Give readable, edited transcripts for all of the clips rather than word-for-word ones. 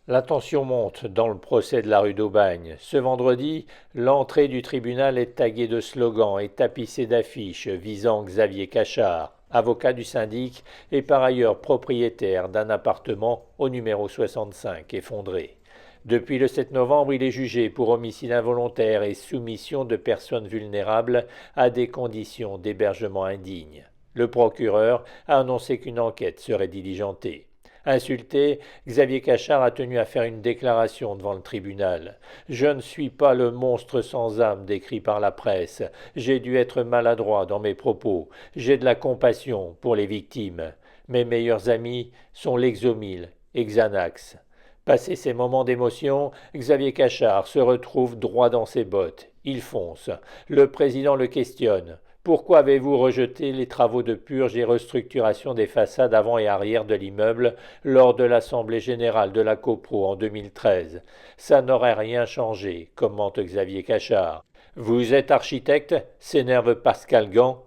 La tension monte dans le procès de la rue d'Aubagne. Ce vendredi, l'entrée du tribunal est taguée de slogans et tapissée d'affiches visant Xavier Cachard, avocat du syndic et par ailleurs propriétaire d'un appartement au numéro 65 effondré. Depuis le 7 novembre, il est jugé pour homicide involontaire et soumission de personnes vulnérables à des conditions d'hébergement indignes. Le procureur a annoncé qu'une enquête serait diligentée. Insulté, Xavier Cachard a tenu à faire une déclaration devant le tribunal. Je ne suis pas le monstre sans âme décrit par la presse. J'ai dû être maladroit dans mes propos. J'ai de la compassion pour les victimes. Mes meilleurs amis sont Lexomil et Xanax. Passé ces moments d'émotion, Xavier Cachard se retrouve droit dans ses bottes. Il fonce. Le président le questionne. Pourquoi avez-vous rejeté les travaux de purge et restructuration des façades avant et arrière de l'immeuble lors de l'Assemblée générale de la CoPro en 2013? Ça n'aurait rien changé, commente Xavier Cachard. Vous êtes architecte? S'énerve Pascal Gand.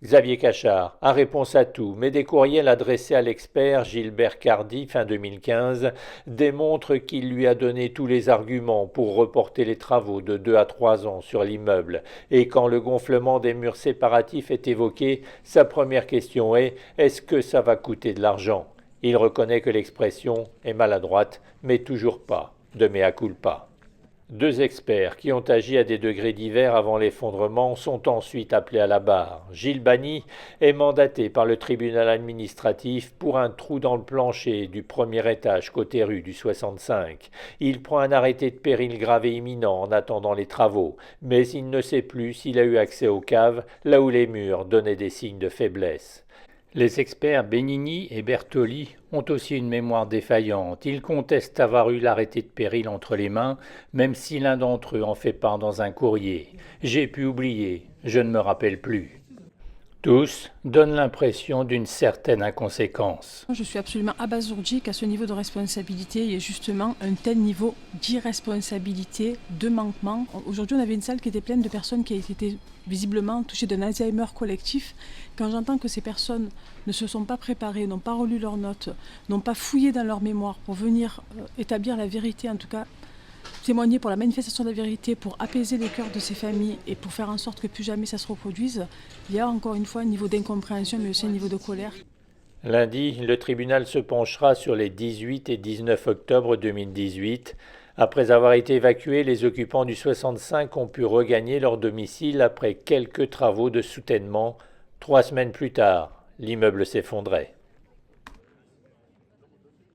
Xavier Cachard a réponse à tout, mais des courriels adressés à l'expert Gilbert Cardy fin 2015 démontrent qu'il lui a donné tous les arguments pour reporter les travaux de 2 à 3 ans sur l'immeuble. Et quand le gonflement des murs séparatifs est évoqué, sa première question est: est-ce que ça va coûter de l'argent? Il reconnaît que l'expression est maladroite, mais toujours pas de mea culpa. Deux experts qui ont agi à des degrés divers avant l'effondrement sont ensuite appelés à la barre. Gilles Bagny est mandaté par le tribunal administratif pour un trou dans le plancher du premier étage côté rue du 65. Il prend un arrêté de péril grave et imminent en attendant les travaux, mais il ne sait plus s'il a eu accès aux caves, là où les murs donnaient des signes de faiblesse. Les experts Benigni et Bertoli ont aussi une mémoire défaillante. Ils contestent avoir eu l'arrêté de péril entre les mains, même si l'un d'entre eux en fait part dans un courrier. J'ai pu oublier, je ne me rappelle plus. Tous donnent l'impression d'une certaine inconséquence. Je suis absolument abasourdie qu'à ce niveau de responsabilité, il y ait justement un tel niveau d'irresponsabilité, de manquement. Aujourd'hui, on avait une salle qui était pleine de personnes qui étaient visiblement touchées d'un Alzheimer collectif. Quand j'entends que ces personnes ne se sont pas préparées, n'ont pas relu leurs notes, n'ont pas fouillé dans leur mémoire pour venir établir la vérité, en tout cas témoigner pour la manifestation de la vérité, pour apaiser les cœurs de ces familles et pour faire en sorte que plus jamais ça se reproduise, il y a encore une fois un niveau d'incompréhension mais aussi un niveau de colère. Lundi, le tribunal se penchera sur les 18 et 19 octobre 2018. Après avoir été évacués, les occupants du 65 ont pu regagner leur domicile après quelques travaux de soutènement. 3 semaines plus tard, l'immeuble s'effondrait.